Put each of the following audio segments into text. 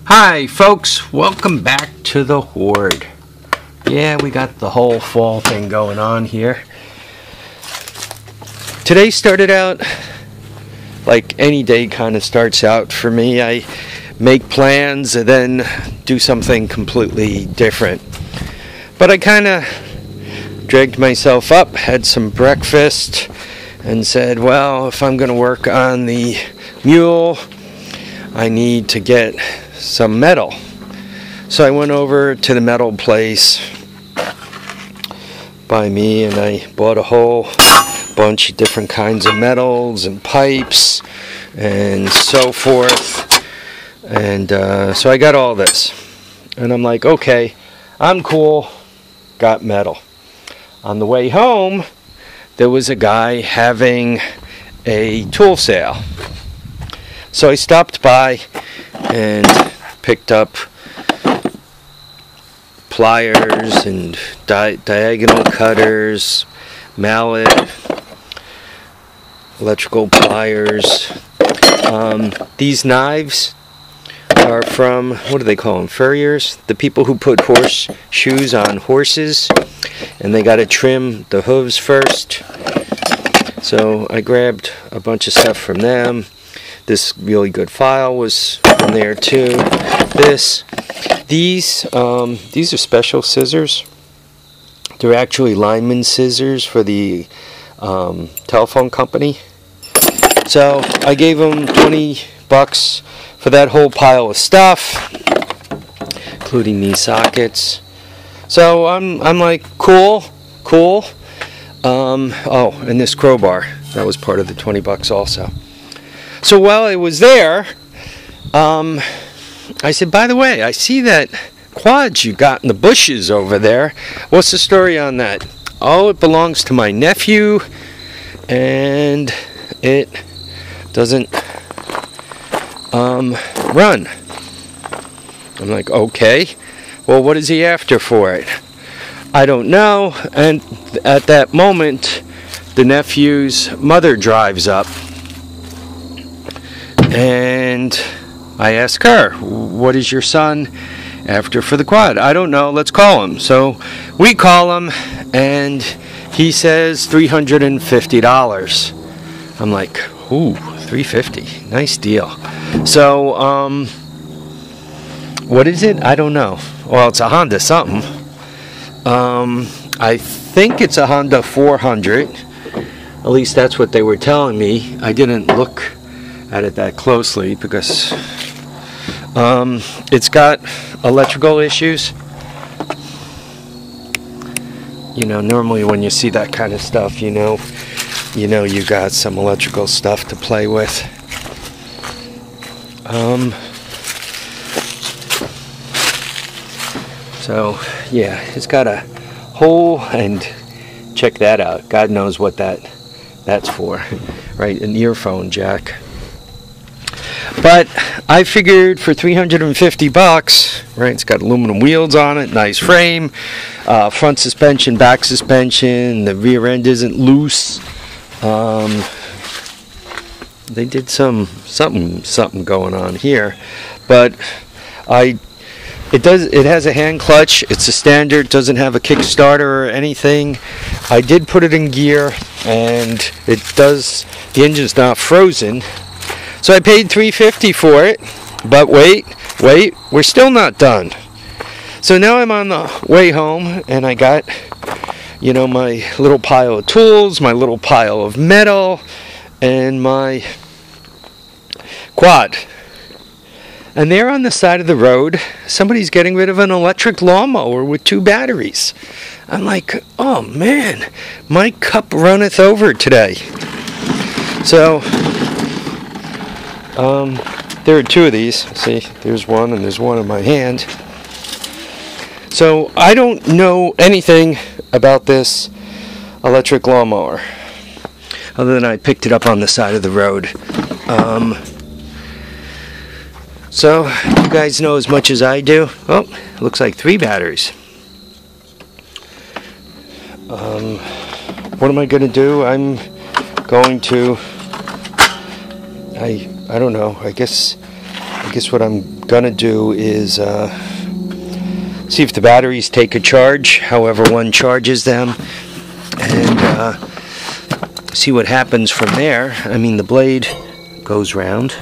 Hi folks, welcome back to the Hoard. Yeah, we got the whole fall thing going on here. Today started out like any day kind of starts out for me. I make plans and then do something completely different. But I kind of dragged myself up, had some breakfast, and said, well, if I'm going to work on the mule, I need to get some metal. So I went over to the metal place by me and I bought a whole bunch of different kinds of metals and pipes and so forth. And so I got all this. And I'm like, okay, I'm cool, got metal. On the way home, there was a guy having a tool sale. So I stopped by and picked up pliers and diagonal cutters, mallet, electrical pliers. These knives are from, what do they call them, furriers? The people who put horseshoes on horses, and they got to trim the hooves first. So I grabbed a bunch of stuff from them. This really good file was from there too. These are special scissors. They're actually lineman scissors for the telephone company. So I gave them $20 for that whole pile of stuff, including these sockets. So I'm like, cool. Oh, and this crowbar, that was part of the $20 also. So while I was there, I said, by the way, I see that quad you got in the bushes over there. What's the story on that? Oh, it belongs to my nephew, and it doesn't run. I'm like, okay, well, what is he after for it? I don't know. And at that moment, the nephew's mother drives up. And I ask her, what is your son after for the quad? I don't know, let's call him. So we call him and he says $350. I'm like, ooh, $350, nice deal. So what is it? I don't know. Well, it's a Honda something. I think it's a Honda 400. At least that's what they were telling me. I didn't look at it that closely because it's got electrical issues. You know, normally when you see that kind of stuff, you know you got some electrical stuff to play with. So yeah, it's got a hole, and check that out. God knows what that's for, right? An earphone jack. But I figured for $350, right? It's got aluminum wheels on it, nice frame, front suspension, back suspension. The rear end isn't loose. They did something going on here, but it has a hand clutch. It's a standard. Doesn't have a Kickstarter or anything. I did put it in gear, and the engine's not frozen. So I paid $350 for it, but wait, we're still not done. So now I'm on the way home, and I got, my little pile of tools, my little pile of metal, and my quad. And there on the side of the road, somebody's getting rid of an electric lawnmower with 2 batteries. I'm like, oh man, my cup runneth over today. So there are 2 of these. See, there's one and there's one in my hand. So I don't know anything about this electric lawnmower other than I picked it up on the side of the road. So you guys know as much as I do. Oh, it looks like 3 batteries. What am I going to do? I'm going to, I don't know. I guess guess what I'm gonna do is see if the batteries take a charge, however one charges them, and see what happens from there. I mean, the blade goes round.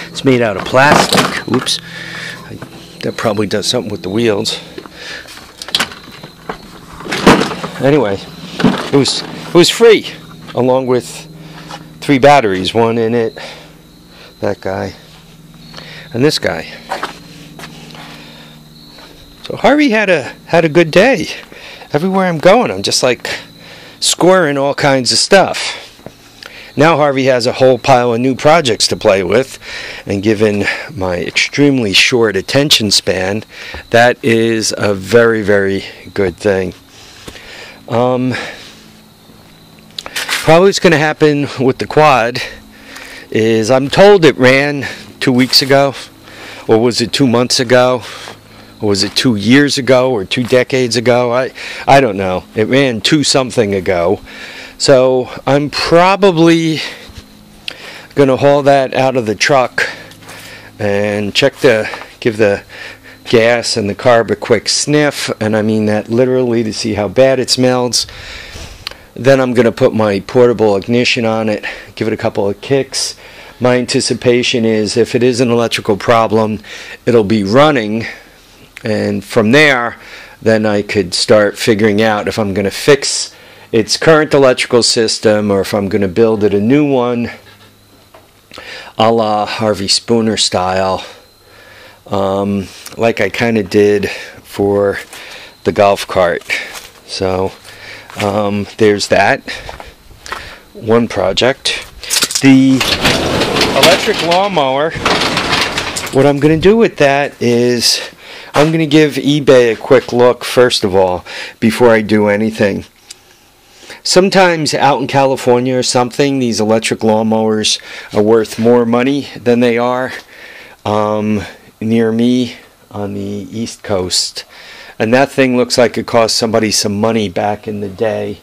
It's made out of plastic. Oops. That probably does something with the wheels. Anyway, it was free, along with 3 batteries, one in it, that guy, and this guy. So Harvey had a good day. Everywhere I'm going, I'm just like scoring all kinds of stuff. Now Harvey has a whole pile of new projects to play with, and given my extremely short attention span, that is a very, very good thing. Probably what's going to happen with the quad is, I'm told it ran 2 weeks ago, or was it 2 months ago, or was it 2 years ago, or 2 decades ago? I don't know. It ran 2 something ago. So I'm probably going to haul that out of the truck and give the gas and the carb a quick sniff, and I mean that literally, to see how bad it smells. Then I'm going to put my portable ignition on it, give it a couple of kicks. My anticipation is, if it is an electrical problem, it'll be running, and from there then I could start figuring out if I'm going to fix its current electrical system, or if I'm going to build it a new one, a la Harvey Spooner style, like I kind of did for the golf cart. So there's that one project. The electric lawnmower, what I'm going to do with that is, I'm going to give eBay a quick look first of all before I do anything. Sometimes out in California or something, these electric lawnmowers are worth more money than they are near me on the East Coast. And that thing looks like it cost somebody some money back in the day.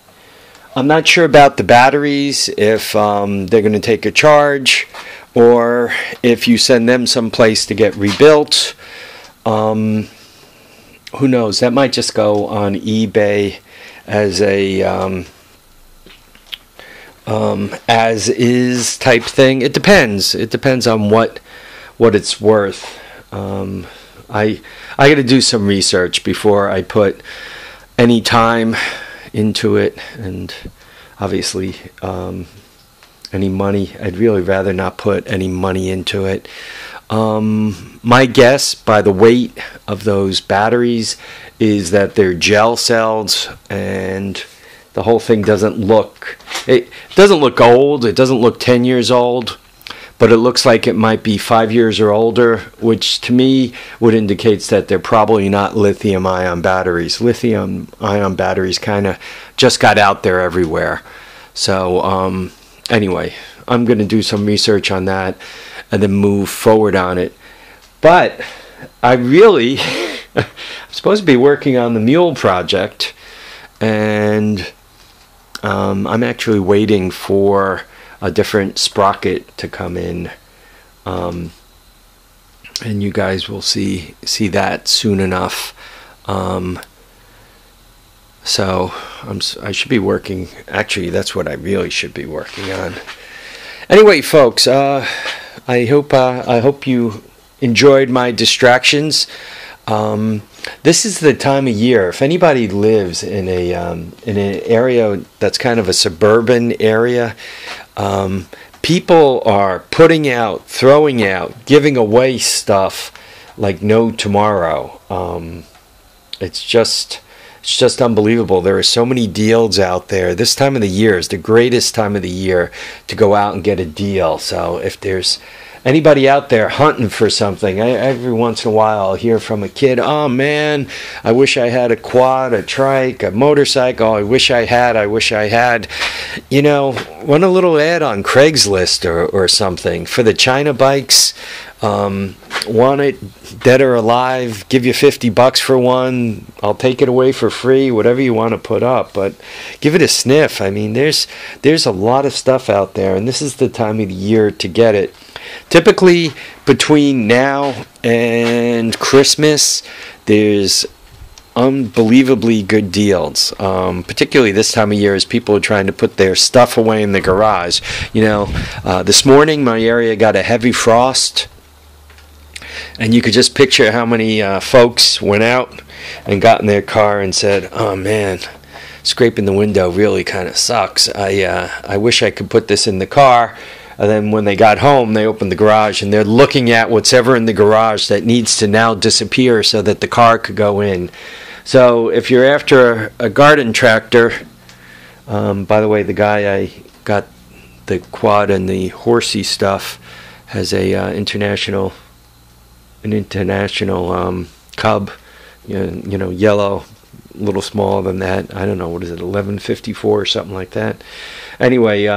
I'm not sure about the batteries, if they're going to take a charge, or if you send them someplace to get rebuilt. Who knows? That might just go on eBay as a as is type thing. It depends. It depends on what it's worth. I got to do some research before I put any time into it, and obviously any money. I'd really rather not put any money into it. My guess, by the weight of those batteries, is that they're gel cells, and the whole thing doesn't look old. It doesn't look 10 years old, but it looks like it might be 5 years or older, which to me would indicate that they're probably not lithium-ion batteries. Lithium-ion batteries kind of just got out there everywhere. So anyway, I'm going to do some research on that and then move forward on it. But I really, I'm supposed to be working on the mule project, and I'm actually waiting for a different sprocket to come in, and you guys will see that soon enough. So I should be working. Actually, that's what I really should be working on. Anyway, folks, I hope you enjoyed my distractions. This is the time of year. If anybody lives in an area that's kind of a suburban area, people are putting out, throwing out, giving away stuff like no tomorrow. It's just unbelievable. There are so many deals out there. This time of the year is the greatest time of the year to go out and get a deal. So if there's anybody out there hunting for something, every once in a while I'll hear from a kid, "Oh man, I wish I had a quad, a trike, a motorcycle. I wish I had. You know, run a little ad on Craigslist or something for the China bikes. Want it dead or alive, give you $50 for one. I'll take it away for free, whatever you want to put up, but give it a sniff. I mean, there's a lot of stuff out there, and this is the time of the year to get it. Typically, between now and Christmas, there's unbelievably good deals, particularly this time of year as people are trying to put their stuff away in the garage. You know, this morning my area got a heavy frost, and you could just picture how many folks went out and got in their car and said, "Oh man, scraping the window really kind of sucks. I wish I could put this in the car." And then when they got home, they opened the garage and they're looking at what's ever in the garage that needs to now disappear so that the car could go in. So if you're after a garden tractor, by the way, the guy I got the quad and the horsey stuff has a international cub, you know, yellow, a little smaller than that. I don't know, what is it, 1154 or something like that. Anyway,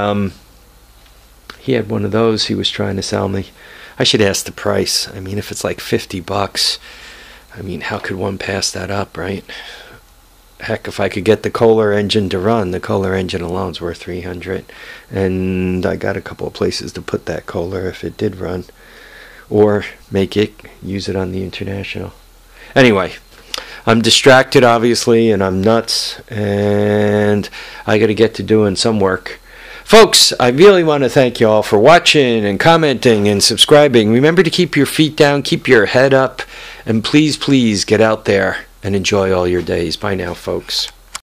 he had one of those he was trying to sell me. I should ask the price. I mean, if it's like $50, I mean, how could one pass that up, right? Heck, if I could get the Kohler engine to run, the Kohler engine alone's worth $300, and I got a couple of places to put that Kohler if it did run, or make it, use it on the International. Anyway, I'm distracted, obviously, and I'm nuts, and I got to get to doing some work. Folks, I really want to thank you all for watching and commenting and subscribing. Remember to keep your feet down, keep your head up, and please, please get out there and enjoy all your days. Bye now, folks.